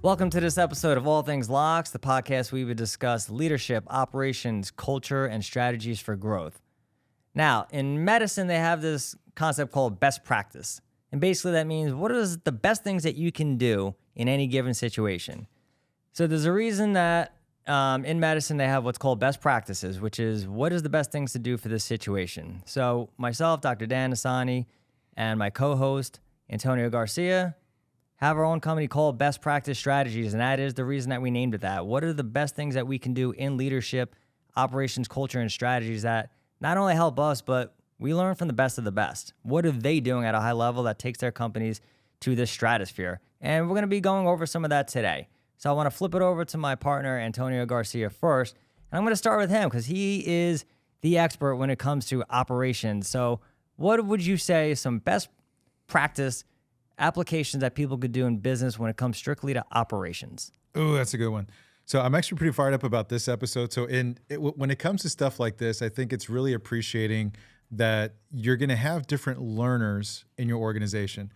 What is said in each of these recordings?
Welcome to this episode of All Things LOCS, the podcast where we would discuss leadership, operations, culture, and strategies for growth. Now, in medicine, they have this concept called best practice. And basically that means what are the best things that you can do in any given situation. So there's a reason that in medicine they have what's called best practices, which is what is the best things to do for this situation. So myself, Dr. Dan Neissany, and my co-host, Antonio Garcia, have our own company called Best Practice Strategies, and that is the reason that we named it that. What are the best things that we can do in leadership, operations, culture, and strategies that not only help us, but we learn from the best of the best? What are they doing at a high level that takes their companies to this stratosphere? And we're going to be going over some of that today. So I want to flip it over to my partner, Antonio Garcia, first. And I'm going to start with him because he is the expert when it comes to operations. So what would you say is some best practice applications that people could do in business when it comes strictly to operations? Oh, that's a good one. So I'm actually pretty fired up about this episode. So when it comes to stuff like this, I think it's really appreciating that you're going to have different learners in your organization.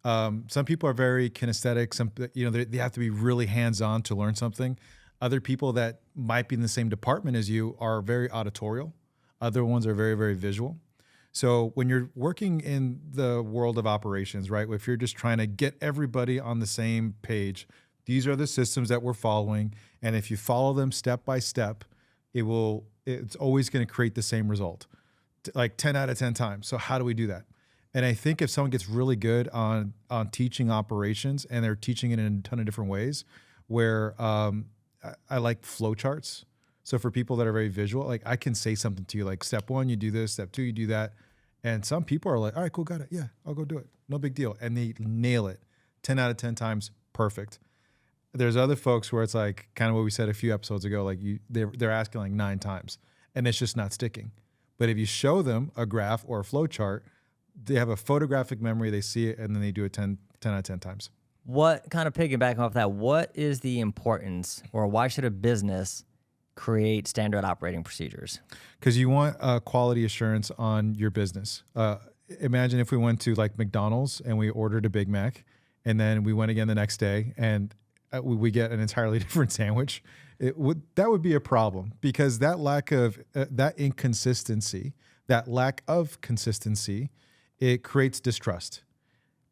Some people are very kinesthetic. Some, they have to be really hands-on to learn something. Other people that might be in the same department as you are very auditorial. Other ones are very, very visual. So when you're working in the world of operations, right, if you're just trying to get everybody on the same page, these are the systems that we're following. And if you follow them step by step, it's always going to create the same result, like 10 out of 10 times. So how do we do that? And I think if someone gets really good on teaching operations, and they're teaching it in a ton of different ways, where I like flow charts. So for people that are very visual, like I can say something to you, like step 1, you do this, step 2, you do that. And some people are like, all right, cool, got it. Yeah, I'll go do it. No big deal. And they nail it 10 out of 10 times, perfect. There's other folks where it's like kind of what we said a few episodes ago, like they're asking like 9 times and it's just not sticking. But if you show them a graph or a flow chart, they have a photographic memory, they see it, and then they do it 10 out of 10 times. What kind of piggybacking off that, what is the importance, or why should a business create standard operating procedures? Because you want quality assurance on your business. Imagine if we went to like McDonald's and we ordered a Big Mac, and then we went again the next day and we get an entirely different sandwich. That would be a problem, because that lack of consistency, it creates distrust.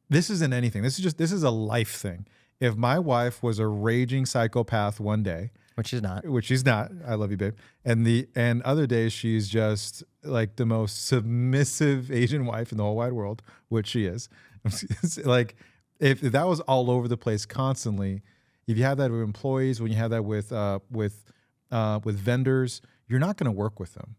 This isn't anything. This is a life thing. If my wife was a raging psychopath one day, which she's not. I love you, babe. And other days she's just like the most submissive Asian wife in the whole wide world, which she is. Like if that was all over the place constantly, if you have that with employees, when you have that with vendors, you're not going to work with them.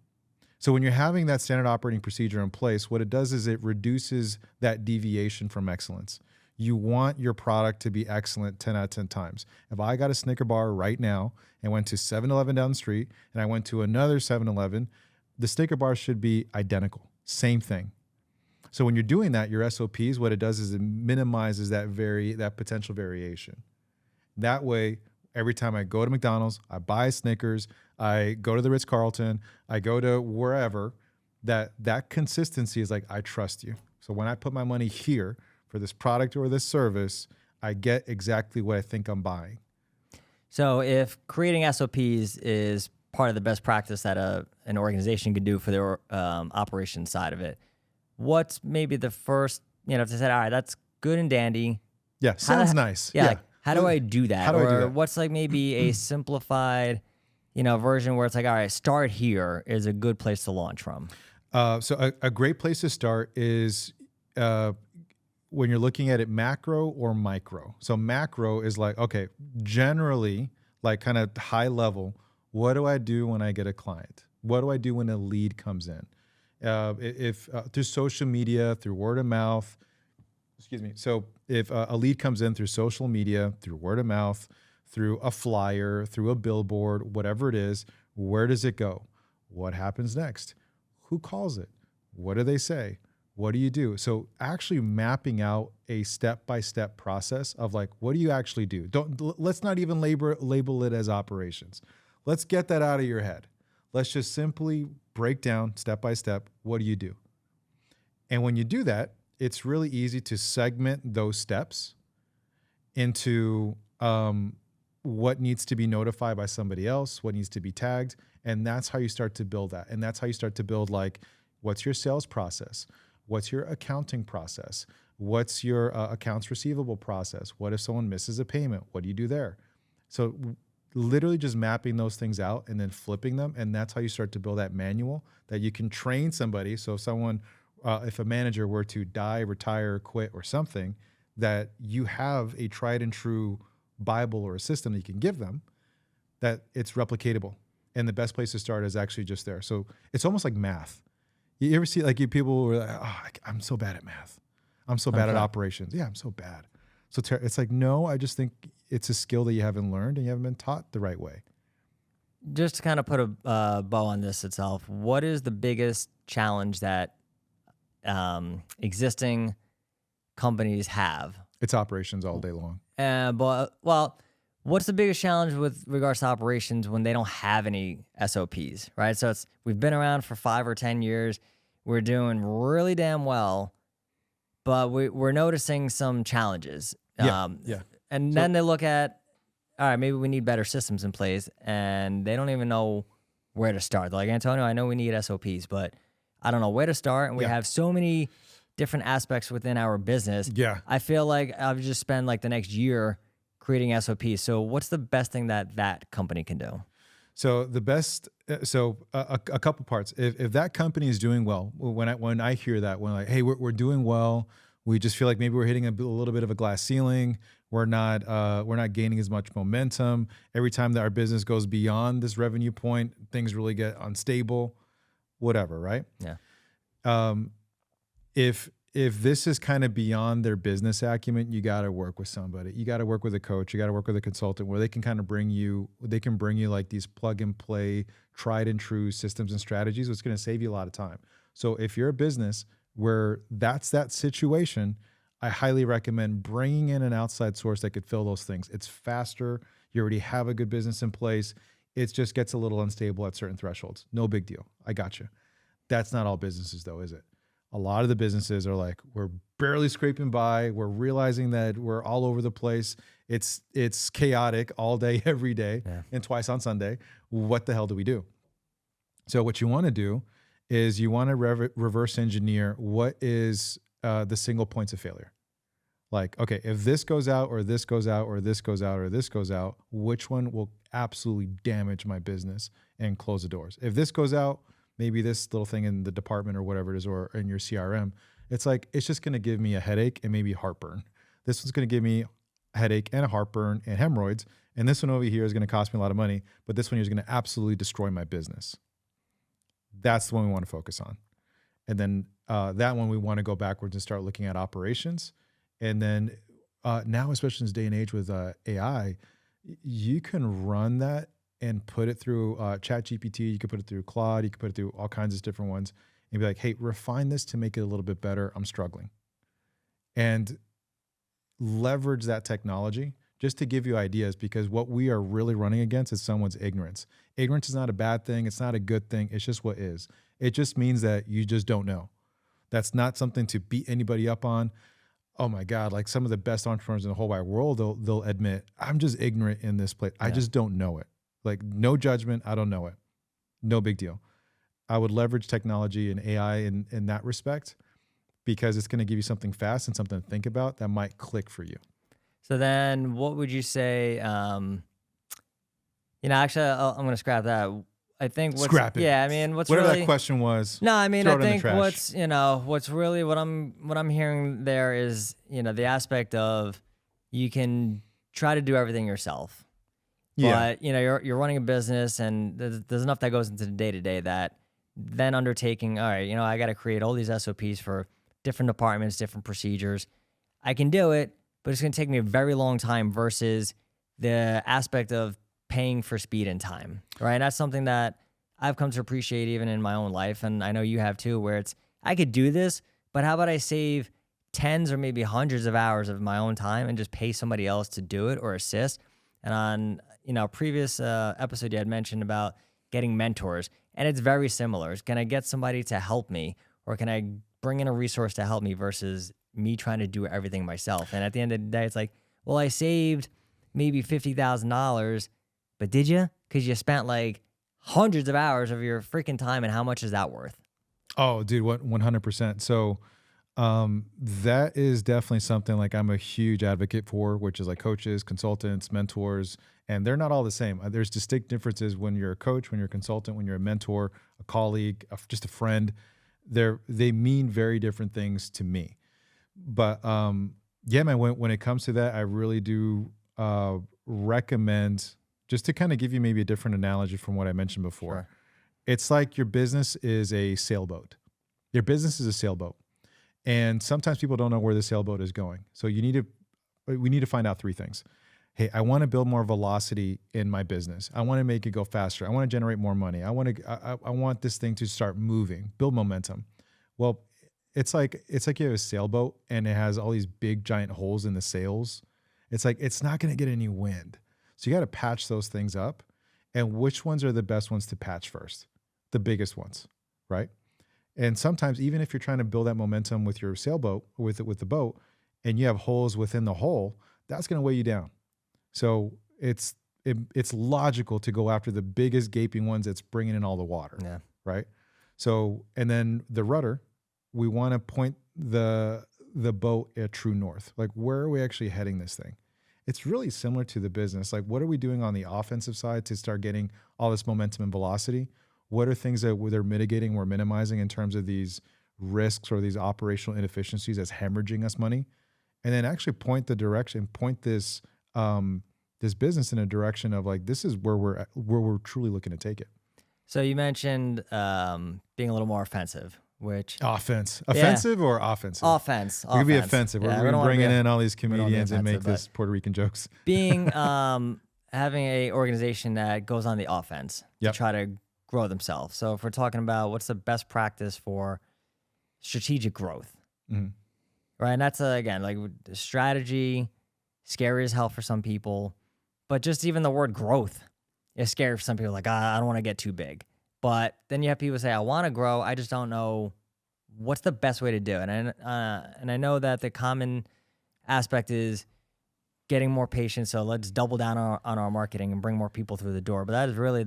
So when you're having that standard operating procedure in place, what it does is it reduces that deviation from excellence. You want your product to be excellent 10 out of 10 times. If I got a Snicker bar right now and went to 7-Eleven down the street and I went to another 7-Eleven, the Snicker bar should be identical, same thing. So when you're doing that, your SOPs, what it does is it minimizes that potential variation. That way, every time I go to McDonald's, I buy Snickers, I go to the Ritz-Carlton, I go to wherever, that consistency is like, I trust you. So when I put my money here for this product or this service, I get exactly what I think I'm buying. So if creating SOPs is part of the best practice that an organization could do for their operations side of it, what's maybe the first, if they said, all right, that's good and dandy. Yeah, sounds nice. Yeah. Like, how do I do that? How do I do that? What's like maybe a simplified, version where it's like, all right, start here is a good place to launch from? So a great place to start is when you're looking at it macro or micro. So macro is like, okay, generally, like kind of high level, what do I do when I get a client? What do I do when a lead comes in? If through social media, through word of mouth, So if a lead comes in through social media, through word of mouth, through a flyer, through a billboard, whatever it is, where does it go? What happens next? Who calls it? What do they say? What do you do? So actually mapping out a step-by-step process of like, what do you actually do? Let's not even label it as operations. Let's get that out of your head. Let's just simply break down step by step, what do you do? And when you do that, it's really easy to segment those steps into what needs to be notified by somebody else, what needs to be tagged. And that's how you start to build that. And that's how you start to build, like, what's your sales process? What's your accounting process? What's your accounts receivable process? What if someone misses a payment? What do you do there? So literally just mapping those things out and then flipping them. And that's how you start to build that manual that you can train somebody. So if someone, if a manager were to die, retire, quit, or something, that you have a tried and true Bible or a system that you can give them, that it's replicatable. And the best place to start is actually just there. So it's almost like math. You ever see, like, you people who are like, oh, I'm so bad at math. I'm so bad at operations. Yeah, I'm so bad. So it's like, no, I just think it's a skill that you haven't learned and you haven't been taught the right way. Just to kind of put a bow on this itself, what is the biggest challenge that existing companies have? It's operations all day long. Well, what's the biggest challenge with regards to operations when they don't have any SOPs, right? So we've been around for 5 or 10 years. We're doing really damn well, but we're noticing some challenges. And then they look at, all right, maybe we need better systems in place, and they don't even know where to start. They're like, Antonio, I know we need SOPs, but I don't know where to start. And we have so many different aspects within our business. Yeah. I feel like I've just spent like the next year creating SOPs. So what's the best thing that company can do? So the best, a couple parts. If that company is doing well, when I hear that, when like, hey, we're doing well, we just feel like maybe we're hitting a little bit of a glass ceiling. We're not gaining as much momentum. Every time that our business goes beyond this revenue point, things really get unstable, whatever, right? Yeah. If this is kind of beyond their business acumen, you got to work with somebody. You got to work with a coach. You got to work with a consultant where they can kind of bring you like these plug and play, tried and true systems and strategies. It's going to save you a lot of time. So if you're a business where that's that situation, I highly recommend bringing in an outside source that could fill those things. It's faster. You already have a good business in place. It just gets a little unstable at certain thresholds. No big deal. I got you. That's not all businesses though, is it? A lot of the businesses are like, we're barely scraping by. We're realizing that we're all over the place. It's chaotic all day, every day, and twice on Sunday. What the hell do we do? So what you want to do is you want to reverse engineer what is the single points of failure. Like, okay, if this goes out or this goes out or this goes out or this goes out, which one will absolutely damage my business and close the doors? If this goes out, maybe this little thing in the department or whatever it is, or in your CRM, it's like, it's just going to give me a headache and maybe heartburn. This one's going to give me a headache and a heartburn and hemorrhoids. And this one over here is going to cost me a lot of money, but this one here is going to absolutely destroy my business. That's the one we want to focus on. And then that one, we want to go backwards and start looking at operations. And then now, especially in this day and age with AI, you can run that and put it through ChatGPT. You could put it through Claude. You could put it through all kinds of different ones and be like, hey, refine this to make it a little bit better. I'm struggling. And leverage that technology just to give you ideas, because what we are really running against is someone's ignorance. Ignorance is not a bad thing. It's not a good thing. It's just what is. It just means that you just don't know. That's not something to beat anybody up on. Oh my God, like some of the best entrepreneurs in the whole wide world, they'll admit, I'm just ignorant in this place. I just don't know it. Like, no judgment. I don't know it. No big deal. I would leverage technology and AI in that respect, because it's going to give you something fast and something to think about that might click for you. So then what would you say, actually, I'm going to scrap that. I think scrap it. Yeah, I mean, whatever that question was. No, I mean, I think what's really what I'm hearing there is, the aspect of you can try to do everything yourself. Yeah. But, you're running a business, and there's enough that goes into the day-to-day that then undertaking, all right, I got to create all these SOPs for different departments, different procedures. I can do it, but it's going to take me a very long time versus the aspect of paying for speed and time, right? And that's something that I've come to appreciate even in my own life, and I know you have too, where it's, I could do this, but how about I save tens or maybe hundreds of hours of my own time and just pay somebody else to do it or assist? And on previous episode, you had mentioned about getting mentors, and it's very similar. Can I get somebody to help me, or can I bring in a resource to help me versus me trying to do everything myself? And at the end of the day, it's like, well, I saved maybe $50,000, but did you? Because you spent like hundreds of hours of your freaking time, and how much is that worth? Oh, dude, what 100%. So that is definitely something like I'm a huge advocate for, which is like coaches, consultants, mentors, and they're not all the same. There's distinct differences when you're a coach, when you're a consultant, when you're a mentor, a colleague, just a friend. They mean very different things to me. But yeah, man, when it comes to that, I really do recommend, just to kind of give you maybe a different analogy from what I mentioned before. Sure. It's like your business is a sailboat. Your business is a sailboat. And sometimes people don't know where the sailboat is going. So we need to find out three things. Hey, I want to build more velocity in my business. I want to make it go faster. I want to generate more money. I want this thing to start moving, build momentum. Well, it's like you have a sailboat and it has all these big giant holes in the sails. It's like, it's not going to get any wind. So you got to patch those things up. And which ones are the best ones to patch first? The biggest ones, right? And sometimes even if you're trying to build that momentum with your sailboat, with the boat, and you have holes within the hole, that's going to weigh you down. So it's logical to go after the biggest gaping ones that's bringing in all the water, right? So, and then the rudder, we want to point the boat at true north. Like, where are we actually heading this thing? It's really similar to the business. Like, what are we doing on the offensive side to start getting all this momentum and velocity? What are things that they're mitigating, we're minimizing in terms of these risks or these operational inefficiencies that's hemorrhaging us money? And then actually point this this business in a direction of like, this is where we're truly looking to take it. So you mentioned being a little more offensive, which offensive or offensive? Offense. We could be offensive. Yeah, we're bringing in all these comedians and make this Puerto Rican jokes. Being having a organization that goes on the offense to try to grow themselves. So if we're talking about what's the best practice for strategic growth, right? And that's again, like strategy, scary as hell for some people, but just even the word growth is scary for some people. Like, I don't want to get too big. But then you have people say, I want to grow. I just don't know what's the best way to do it. And I know that the common aspect is getting more patients. So let's double down on our marketing and bring more people through the door. But that is really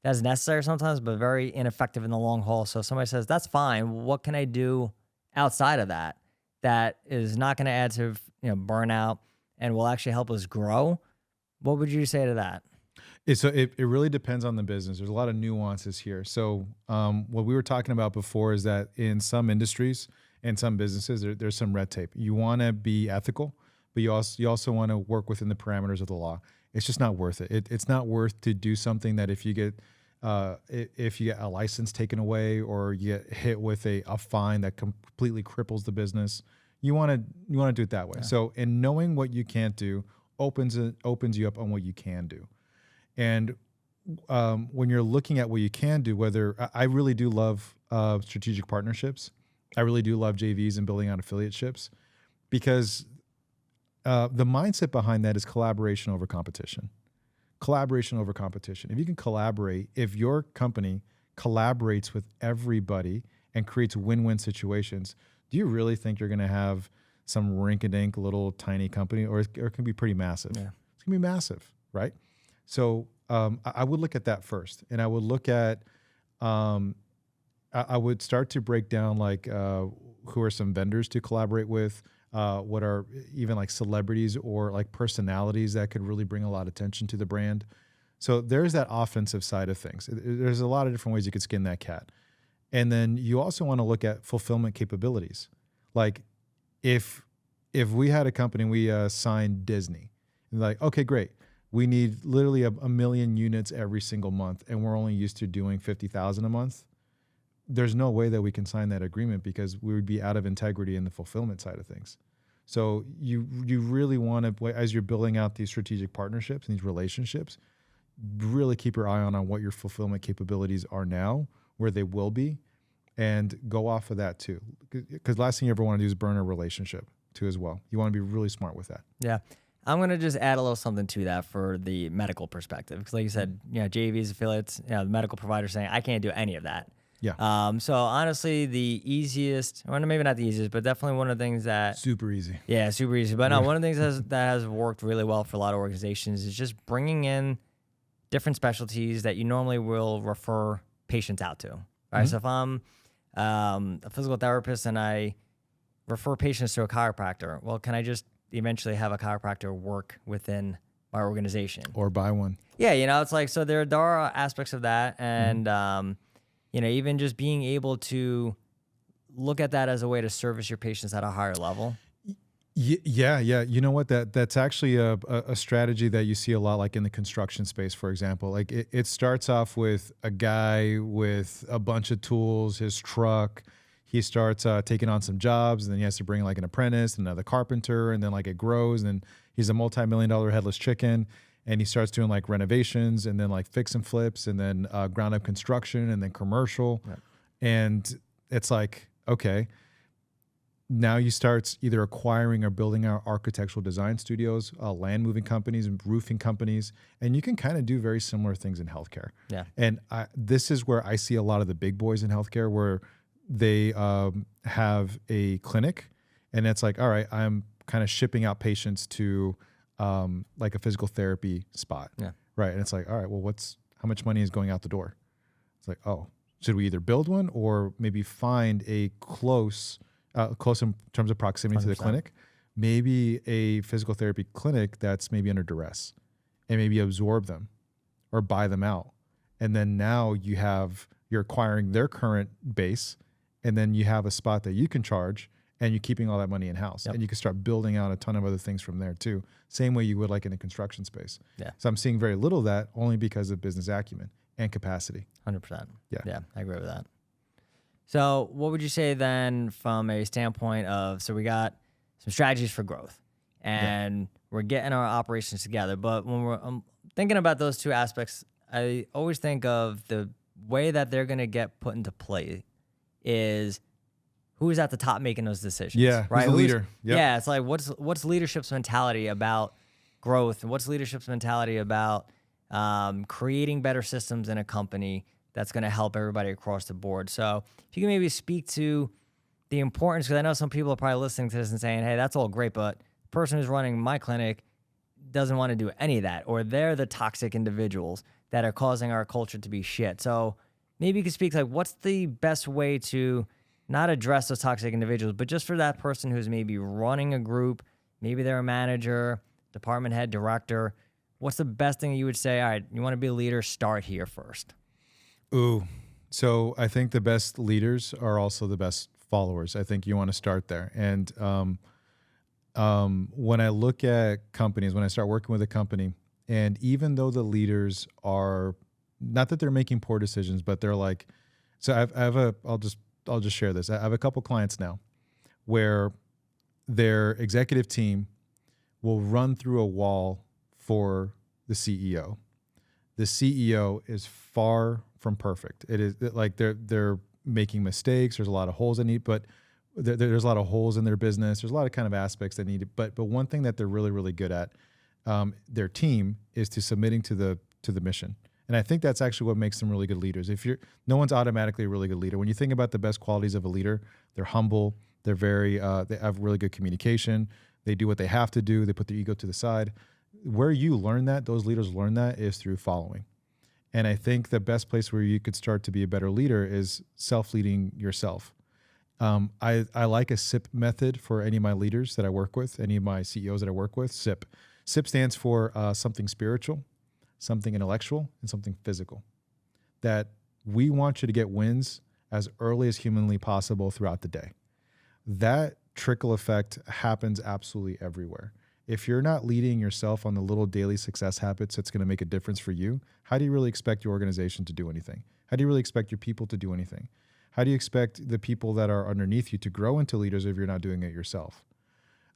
that's necessary sometimes, but very ineffective in the long haul. So if somebody says, that's fine, what can I do outside of that is not going to add to burnout and will actually help us grow? What would you say to that? So it really depends on the business. There's a lot of nuances here. So what we were talking about before is that in some industries and some businesses, there's some red tape. You want to be ethical, but you also want to work within the parameters of the law. It's just not worth it. It's not worth to do something that if you get a license taken away or you get hit with a fine that completely cripples the business, you want to do it that way. Yeah. So in knowing what you can't do opens you up on what you can do. And when you're looking at what you can do, I really do love strategic partnerships. I really do love JVs and building out affiliateships, because the mindset behind that is collaboration over competition. Collaboration over competition. If you can collaborate, if your company collaborates with everybody and creates win-win situations, do you really think you're going to have some rink-a-dink little tiny company, or it can be pretty massive? Yeah. It's going to be massive, right? So I would look at that first, and I would look at, I would start to break down like who are some vendors to collaborate with, what are even like celebrities or like personalities that could really bring a lot of attention to the brand. So there's that offensive side of things. There's a lot of different ways you could skin that cat. And then you also want to look at fulfillment capabilities. Like if we had a company, we signed Disney, and like, okay, great. We need literally a million units every single month, and we're only used to doing 50,000 a month. There's no way that we can sign that agreement, because we would be out of integrity in the fulfillment side of things. So you really want to, as you're building out these strategic partnerships and these relationships, really keep your eye on what your fulfillment capabilities are now, where they will be, and go off of that too. Because last thing you ever want to do is burn a relationship too as well. You want to be really smart with that. Yeah. I'm going to just add a little something to that for the medical perspective. Because like you said, JVs, affiliates, the medical provider saying, I can't do any of that. Yeah. So honestly, the easiest, or maybe not the easiest, but definitely one of the things that, Super easy. yeah, super easy. But no, one of the things that has worked really well for a lot of organizations is just bringing in different specialties that you normally will refer patients out to. Right. So if I'm a physical therapist and I refer patients to a chiropractor, well, can I just eventually have a chiropractor work within my organization? Or buy one. Yeah, it's like, so there are aspects of that. And, even just being able to look at that as a way to service your patients at a higher level. Yeah. You know what? That's actually a strategy that you see a lot, like in the construction space, for example. Like it starts off with a guy with a bunch of tools, his truck. He starts taking on some jobs, and then he has to bring like an apprentice, another carpenter, and then like it grows, and he's a multi-million-dollar headless chicken. And he starts doing like renovations, and then like fix and flips, and then ground up construction, and then commercial. Right. And it's like, okay, now you start either acquiring or building out architectural design studios, land moving companies, and roofing companies, and you can kind of do very similar things in healthcare. Yeah. And this is where I see a lot of the big boys in healthcare, where they have a clinic, and it's like, all right, I'm kind of shipping out patients to like a physical therapy spot. Yeah. Right. And it's like, all right, well, how much money is going out the door? It's like, oh, should we either build one or maybe find a close in terms of proximity 100%. To the clinic, maybe a physical therapy clinic that's maybe under duress, and maybe absorb them or buy them out. And then now you're acquiring their current base, and then you have a spot that you can charge, and you're keeping all that money in house. Yep. And you can start building out a ton of other things from there too. Same way you would like in a construction space. Yeah. So I'm seeing very little of that, only because of business acumen and capacity. 100%. Yeah, I agree with that. So what would you say then from a standpoint of, so we got some strategies for growth, and we're getting our operations together, but when we're thinking about those two aspects, I always think of the way that they're going to get put into play is who's at the top making those decisions. Yeah, right. Who's the leader? Yep. Yeah, it's like what's leadership's mentality about growth, and what's leadership's mentality about creating better systems in a company that's going to help everybody across the board. So if you can maybe speak to the importance, because I know some people are probably listening to this and saying, hey, that's all great, but the person who's running my clinic doesn't want to do any of that, or they're the toxic individuals that are causing our culture to be shit. So maybe you could speak like, what's the best way to not address those toxic individuals, but just for that person who's maybe running a group, maybe they're a manager, department head, director, what's the best thing you would say? All right, you want to be a leader, start here first. Ooh, so I think the best leaders are also the best followers. I think you want to start there. And when I look at companies, when I start working with a company, and even though the leaders are, not that they're making poor decisions, but they're like, so I'll just share this. I have a couple clients now where their executive team will run through a wall for the CEO. The CEO is far from perfect. It is like they're making mistakes. There's a lot of holes they need, but there's a lot of holes in their business. There's a lot of kind of aspects that need it. But one thing that they're really, really good at, their team, is to submitting to the mission. And I think that's actually what makes them really good leaders. No one's automatically a really good leader. When you think about the best qualities of a leader, they're humble. They're they have really good communication. They do what they have to do. They put their ego to the side. Where you learn that, those leaders learn that, is through following. And I think the best place where you could start to be a better leader is self-leading yourself. I like a SIP method for any of my leaders that I work with, any of my CEOs that I work with. SIP. SIP stands for something spiritual, something intellectual, and something physical. That we want you to get wins as early as humanly possible throughout the day. That trickle effect happens absolutely everywhere. If you're not leading yourself on the little daily success habits that's going to make a difference for you, how do you really expect your organization to do anything? How do you really expect your people to do anything? How do you expect the people that are underneath you to grow into leaders if you're not doing it yourself?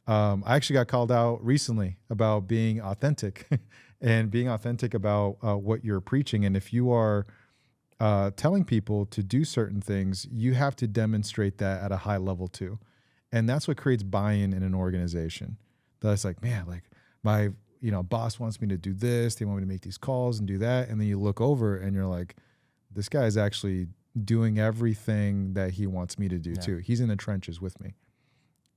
I actually got called out recently about being authentic and being authentic about what you're preaching. And if you are telling people to do certain things, you have to demonstrate that at a high level too. And that's what creates buy-in in an organization. That's like, man, like my boss wants me to do this. They want me to make these calls and do that. And then you look over and you're like, this guy is actually doing everything that he wants me to do too. He's in the trenches with me.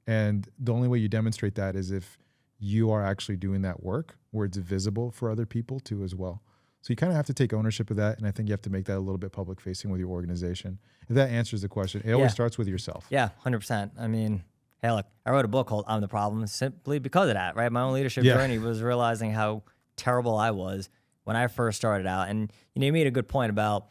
And the only way you demonstrate that is if you are actually doing that work where it's visible for other people too as well. So you kind of have to take ownership of that. And I think you have to make that a little bit public facing with your organization. If that answers the question, it always starts with yourself. Yeah, 100%. I mean, hey, look, I wrote a book called I'm the Problem simply because of that, right? My own leadership journey was realizing how terrible I was when I first started out. And you made a good point about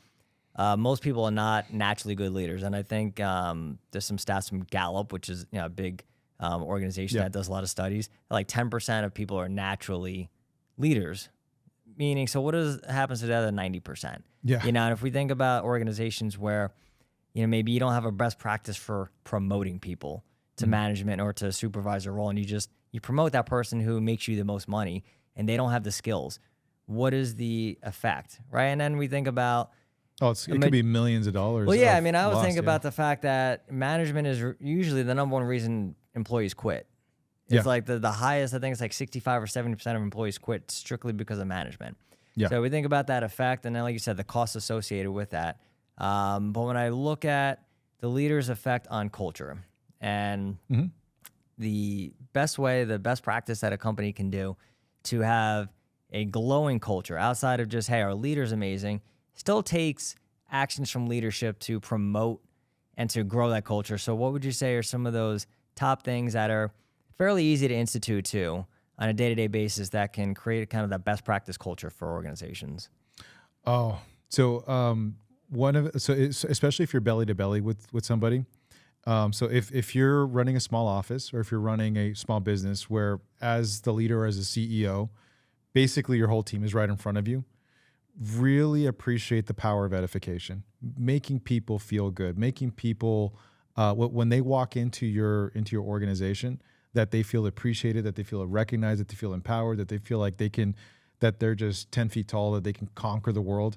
most people are not naturally good leaders. And I think there's some stats from Gallup, which is a big organization that does a lot of studies. Like 10% of people are naturally leaders. Meaning, so what happens to the other 90%? Yeah. And if we think about organizations where, maybe you don't have a best practice for promoting people to management or to supervisor role, and you promote that person who makes you the most money and they don't have the skills. What is the effect, right? And then we think about, it could be millions of dollars. Well, yeah, I always think about the fact that management is usually the number one reason employees quit. It's like the highest, I think it's like 65 or 70% of employees quit strictly because of management. Yeah. So we think about that effect, and then, like you said, the costs associated with that. But when I look at the leader's effect on culture and the best practice that a company can do to have a glowing culture outside of just, hey, our leader's amazing, still takes actions from leadership to promote and to grow that culture. So what would you say are some of those top things that are fairly easy to institute too on a day-to-day basis that can create kind of that best practice culture for organizations? So especially if you're belly to belly with somebody. So if you're running a small office or if you're running a small business where as the leader or as a CEO, basically your whole team is right in front of you, really appreciate the power of edification, making people feel good, making people, when they walk into your organization, that they feel appreciated, that they feel recognized, that they feel empowered, that they feel like that they're just 10 feet tall, that they can conquer the world.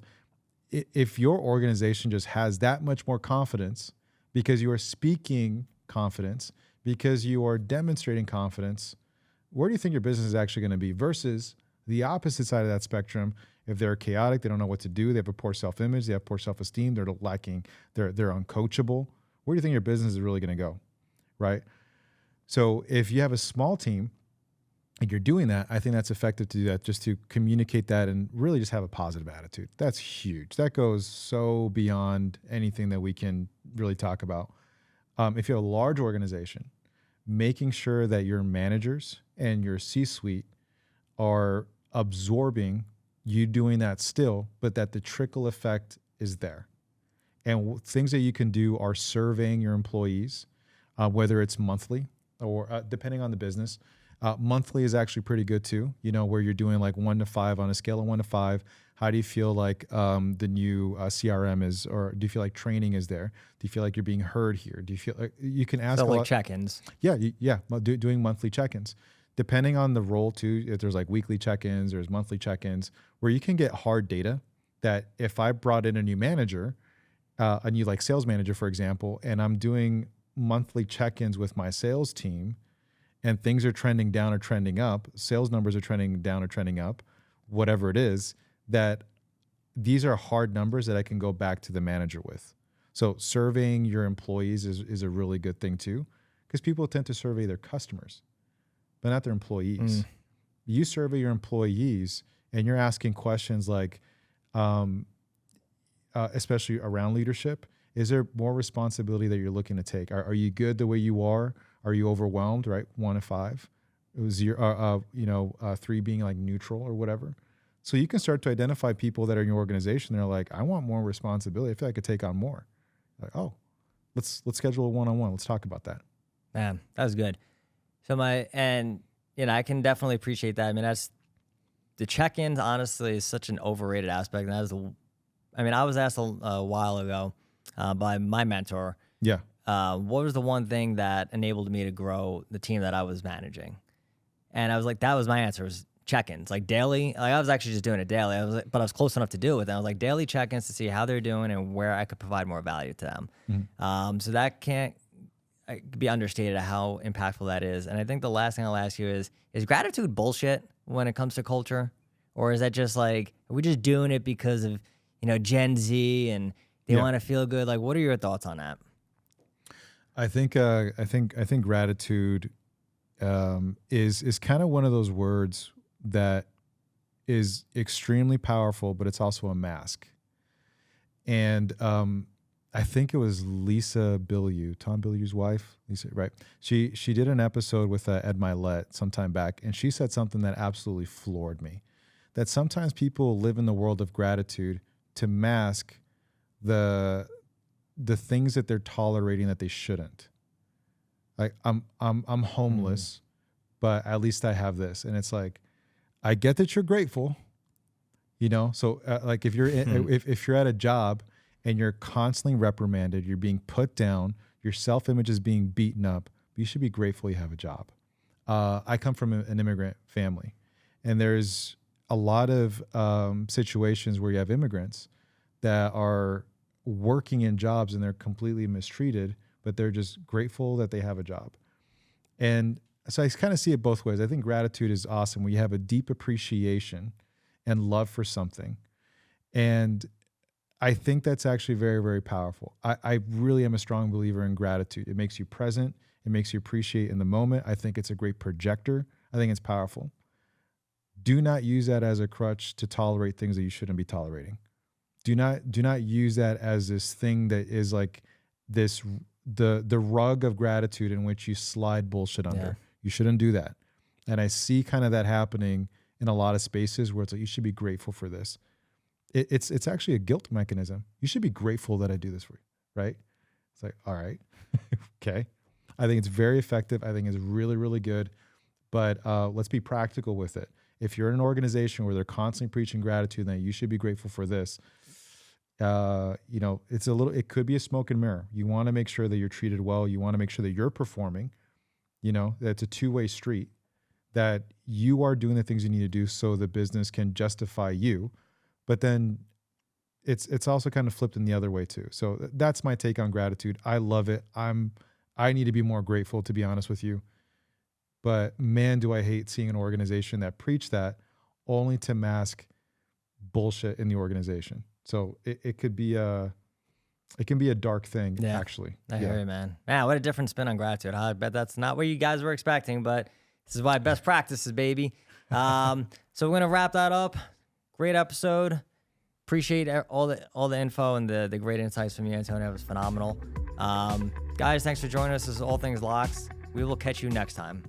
If your organization just has that much more confidence because you are speaking confidence, because you are demonstrating confidence, where do you think your business is actually going to be versus the opposite side of that spectrum? If they're chaotic, they don't know what to do, they have a poor self-image, they have poor self-esteem, they're lacking, they're uncoachable. Where do you think your business is really going to go, right? So if you have a small team and you're doing that, I think that's effective to do that, just to communicate that and really just have a positive attitude. That's huge. That goes so beyond anything that we can really talk about. If you have a large organization, making sure that your managers and your C-suite are absorbing you doing that still, but that the trickle effect is there. And things that you can do are surveying your employees, whether it's monthly or depending on the business. Monthly is actually pretty good too, where you're doing like 1 to 5 on a scale of 1 to 5. How do you feel like the new CRM is, or do you feel like training is there? Do you feel like you're being heard here? Do you feel like you can ask like check-ins? Yeah. Doing monthly check-ins. Depending on the role too, if there's like weekly check-ins, there's monthly check-ins, where you can get hard data that if I brought in a new manager, a new like sales manager, for example, and I'm doing monthly check-ins with my sales team and things are trending down or trending up, sales numbers are trending down or trending up, whatever it is, that these are hard numbers that I can go back to the manager with. So surveying your employees is a really good thing too, because people tend to survey their customers, but not their employees. You survey your employees and you're asking questions like, especially around leadership, is there more responsibility that you're looking to take? Are you good the way you are? Are you overwhelmed, right? 1 to 5. It was 3 being like neutral or whatever. So you can start to identify people that are in your organization. They're like, I want more responsibility. I feel like I could take on more. Like, oh, let's schedule a one-on-one. Let's talk about that. Man, that was good. So I can definitely appreciate that. I mean, that's the check-ins. Honestly, is such an overrated aspect. And I was asked a while ago by my mentor. Yeah. What was the one thing that enabled me to grow the team that I was managing? And I was like, that was my answer, was check-ins, like daily. Like I was actually just doing it daily. But I was close enough to do it. And I was like daily check-ins to see how they're doing and where I could provide more value to them. Mm-hmm. So that can't be understated how impactful that is. And I think the last thing I'll ask you is gratitude bullshit when it comes to culture? Or is that just like, are we just doing it because of, Gen Z and They want to feel good. Like, what are your thoughts on that? I think gratitude is kind of one of those words that is extremely powerful, but it's also a mask. And I think it was Lisa Bilyeu, Tom Bilyeu's wife, Lisa, right? She did an episode with Ed Milet sometime back, and she said something that absolutely floored me. That sometimes people live in the world of gratitude to mask the things that they're tolerating that they shouldn't. Like I'm homeless, but at least I have this, and it's like, I get that you're grateful, you know. So like if you're if you're at a job and you're constantly reprimanded, you're being put down, your self-image is being beaten up, you should be grateful you have a job. I come from an immigrant family, and there's a lot of situations where you have immigrants that are working in jobs and they're completely mistreated, but they're just grateful that they have a job. And so I kind of see it both ways. I think gratitude is awesome. We have a deep appreciation and love for something. And I think that's actually very, very powerful. I really am a strong believer in gratitude. It makes you present. It makes you appreciate in the moment. I think it's a great projector. I think it's powerful. Do not use that as a crutch to tolerate things that you shouldn't be tolerating. Do not use that as this thing that is like this, the rug of gratitude in which you slide bullshit under. Yeah. You shouldn't do that. And I see kind of that happening in a lot of spaces where it's like, you should be grateful for this. It's actually a guilt mechanism. You should be grateful that I do this for you, right? It's like, all right, okay. I think it's very effective. I think it's really, really good. But let's be practical with it. If you're in an organization where they're constantly preaching gratitude, then you should be grateful for this. You know, it could be a smoke and mirror. You want to make sure that you're treated well. You want to make sure that you're performing, you know, that's a two-way street, that you are doing the things you need to do so the business can justify you. But then it's also kind of flipped in the other way too. So that's my take on gratitude. I love it. I need to be more grateful, to be honest with you. But man, do I hate seeing an organization that preach that only to mask bullshit in the organization. So it can be a dark thing, actually. I hear you, man. Man, what a different spin on gratitude. I bet that's not what you guys were expecting, but this is why best practices, baby. So we're going to wrap that up. Great episode. Appreciate all the info and the great insights from you, Antonio. It was phenomenal. Guys, thanks for joining us. This is All Things LOCS. We will catch you next time.